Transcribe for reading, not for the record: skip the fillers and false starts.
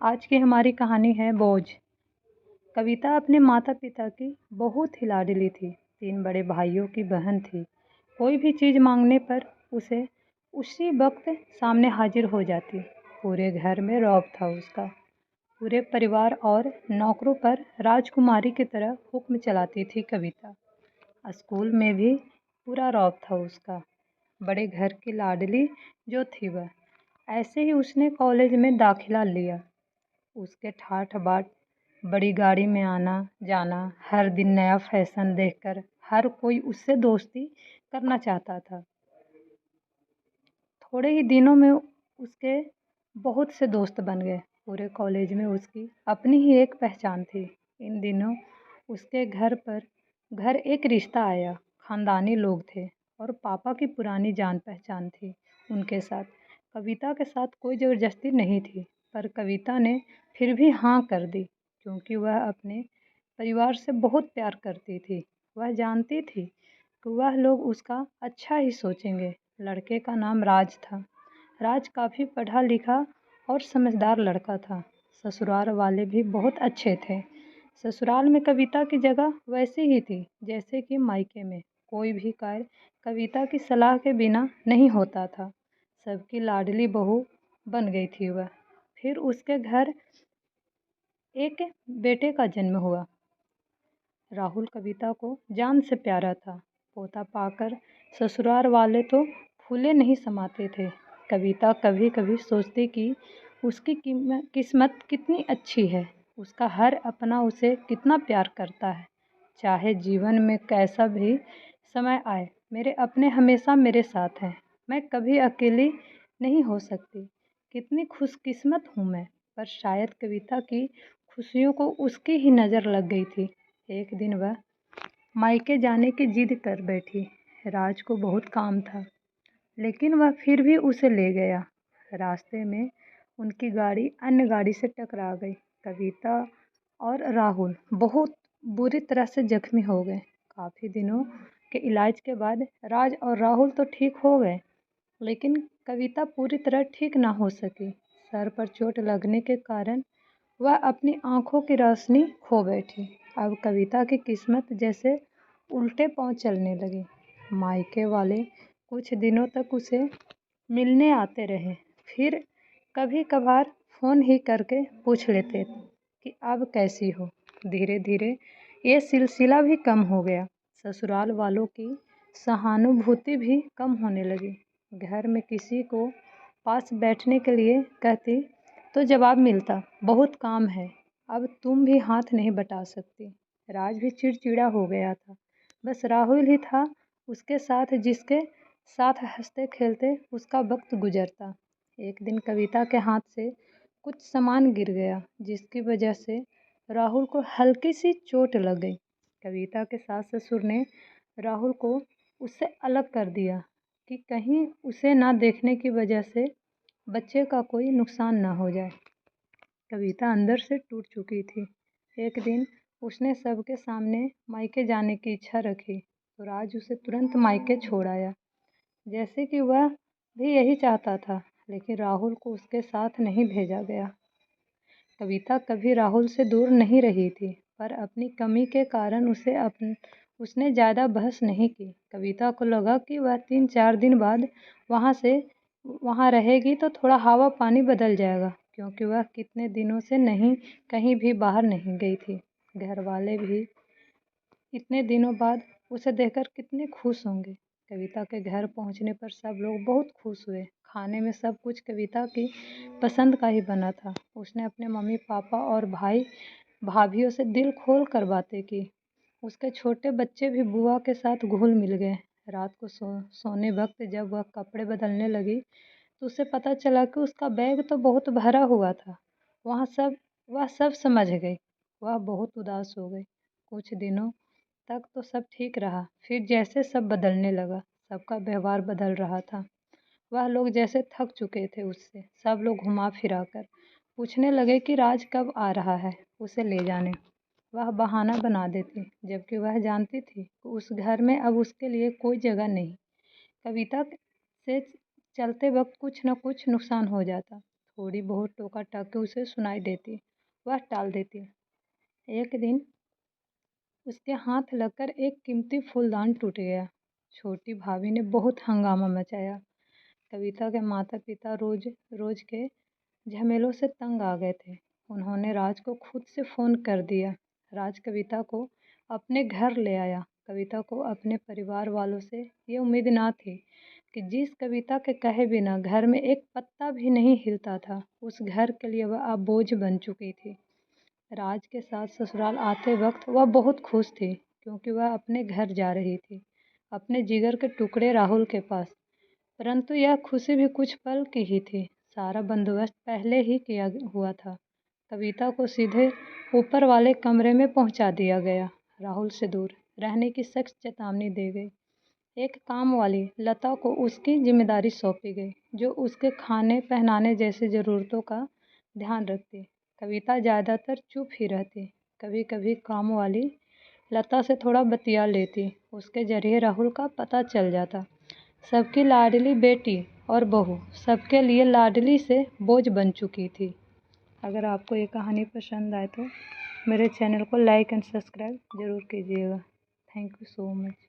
आज की हमारी कहानी है बोझ। कविता अपने माता पिता की बहुत ही लाडली थी। 3 बड़े भाइयों की बहन थी। कोई भी चीज़ मांगने पर उसे उसी वक्त सामने हाजिर हो जाती। पूरे घर में रौब था उसका। पूरे परिवार और नौकरों पर राजकुमारी की तरह हुक्म चलाती थी कविता। स्कूल में भी पूरा रौब था उसका। बड़े घर की लाडली जो थी वह। ऐसे ही उसने कॉलेज में दाखिला लिया। उसके ठाठ बाट बड़ी गाड़ी में आना जाना, हर दिन नया फैशन देखकर हर कोई उससे दोस्ती करना चाहता था। थोड़े ही दिनों में उसके बहुत से दोस्त बन गए। पूरे कॉलेज में उसकी अपनी ही एक पहचान थी। इन दिनों उसके घर एक रिश्ता आया। खानदानी लोग थे और पापा की पुरानी जान पहचान थी उनके साथ। कविता के साथ कोई ज़बरदस्ती नहीं थी, पर कविता ने फिर भी हाँ कर दी, क्योंकि वह अपने परिवार से बहुत प्यार करती थी। वह जानती थी कि वह लोग उसका अच्छा ही सोचेंगे। लड़के का नाम राज था। राज काफ़ी पढ़ा लिखा और समझदार लड़का था। ससुराल वाले भी बहुत अच्छे थे। ससुराल में कविता की जगह वैसी ही थी जैसे कि मायके में। कोई भी कार्य कविता की सलाह के बिना नहीं होता था। सबकी लाडली बहू बन गई थी वह। फिर उसके घर एक बेटे का जन्म हुआ। राहुल कविता को जान से प्यारा था। पोता पाकर ससुराल वाले तो फूले नहीं समाते थे। कविता कभी कभी सोचती कि उसकी किस्मत कितनी अच्छी है। उसका हर अपना उसे कितना प्यार करता है। चाहे जीवन में कैसा भी समय आए, मेरे अपने हमेशा मेरे साथ हैं। मैं कभी अकेली नहीं हो सकती। कितनी खुशकिस्मत हूँ मैं। पर शायद कविता की खुशियों को उसकी ही नज़र लग गई थी। एक दिन वह मायके जाने की जिद कर बैठी। राज को बहुत काम था, लेकिन वह फिर भी उसे ले गया। रास्ते में उनकी गाड़ी अन्य गाड़ी से टकरा गई। कविता और राहुल बहुत बुरी तरह से जख्मी हो गए। काफ़ी दिनों के इलाज के बाद राज और राहुल तो ठीक हो गए, लेकिन कविता पूरी तरह ठीक ना हो सकी। सर पर चोट लगने के कारण वह अपनी आंखों की रोशनी खो बैठी। अब कविता की किस्मत जैसे उल्टे पांव चलने लगी। मायके वाले कुछ दिनों तक उसे मिलने आते रहे। फिर कभी कभार फ़ोन ही करके पूछ लेते कि अब कैसी हो। धीरे धीरे ये सिलसिला भी कम हो गया। ससुराल वालों की सहानुभूति भी कम होने लगी। घर में किसी को पास बैठने के लिए कहती तो जवाब मिलता, बहुत काम है, अब तुम भी हाथ नहीं बटा सकती। राज भी चिड़चिड़ा हो गया था। बस राहुल ही था उसके साथ, जिसके साथ हंसते खेलते उसका वक्त गुजरता। एक दिन कविता के हाथ से कुछ सामान गिर गया, जिसकी वजह से राहुल को हल्की सी चोट लग गई। कविता के सास ससुर ने राहुल को उससे अलग कर दिया कि कहीं उसे ना देखने की वजह से बच्चे का कोई नुकसान ना हो जाए। कविता अंदर से टूट चुकी थी। एक दिन उसने सबके सामने मायके जाने की इच्छा रखी, तो राज उसे तुरंत मायके छोड़ आया, जैसे कि वह भी यही चाहता था। लेकिन राहुल को उसके साथ नहीं भेजा गया। कविता कभी राहुल से दूर नहीं रही थी, पर अपनी कमी के कारण उसने ज़्यादा बहस नहीं की। कविता को लगा कि वह 3-4 दिन बाद वहाँ रहेगी तो थोड़ा हवा पानी बदल जाएगा, क्योंकि वह कितने दिनों से कहीं भी बाहर नहीं गई थी। घर वाले भी इतने दिनों बाद उसे देखकर कितने खुश होंगे। कविता के घर पहुंचने पर सब लोग बहुत खुश हुए। खाने में सब कुछ कविता की पसंद का ही बना था। उसने अपने मम्मी पापा और भाई भाभीियों से दिल खोल कर बातें की। उसके छोटे बच्चे भी बुआ के साथ घुल मिल गए। रात को सोने वक्त जब वह कपड़े बदलने लगी, तो उसे पता चला कि उसका बैग तो बहुत भरा हुआ था। वह सब समझ गई। वह बहुत उदास हो गई। कुछ दिनों तक तो सब ठीक रहा, फिर जैसे सब बदलने लगा, सबका व्यवहार बदल रहा था। वह लोग जैसे थक चुके थे उससे। सब लोग घुमा फिरा कर पूछने लगे कि राज कब आ रहा है उसे ले जाने। वह बहाना बना देती, जबकि वह जानती थी कि उस घर में अब उसके लिए कोई जगह नहीं। कविता से चलते वक्त कुछ न कुछ नुकसान हो जाता। थोड़ी बहुत टोका टाकी उसे सुनाई देती, वह टाल देती। एक दिन उसके हाथ लगकर एक कीमती फूलदान टूट गया। छोटी भाभी ने बहुत हंगामा मचाया। कविता के माता पिता रोज रोज के झमेलों से तंग आ गए थे। उन्होंने राज को खुद से फ़ोन कर दिया। राज कविता को अपने घर ले आया। कविता को अपने परिवार वालों से ये उम्मीद ना थी कि जिस कविता के कहे बिना घर में एक पत्ता भी नहीं हिलता था, उस घर के लिए वह अब बोझ बन चुकी थी। राज के साथ ससुराल आते वक्त वह बहुत खुश थी, क्योंकि वह अपने घर जा रही थी, अपने जिगर के टुकड़े राहुल के पास। परंतु यह खुशी भी कुछ पल की ही थी। सारा बंदोबस्त पहले ही किया हुआ था। कविता को सीधे ऊपर वाले कमरे में पहुंचा दिया गया। राहुल से दूर रहने की सख्त चेतावनी दी गई। एक काम वाली लता को उसकी जिम्मेदारी सौंपी गई, जो उसके खाने पहनाने जैसी ज़रूरतों का ध्यान रखती। कविता ज़्यादातर चुप ही रहती। कभी कभी काम वाली लता से थोड़ा बतिया लेती। उसके जरिए राहुल का पता चल जाता। सबकी लाडली बेटी और बहू सबके लिए लाडली से बोझ बन चुकी थी। अगर आपको ये कहानी पसंद आए तो मेरे चैनल को लाइक एंड सब्सक्राइब ज़रूर कीजिएगा। Thank you so much.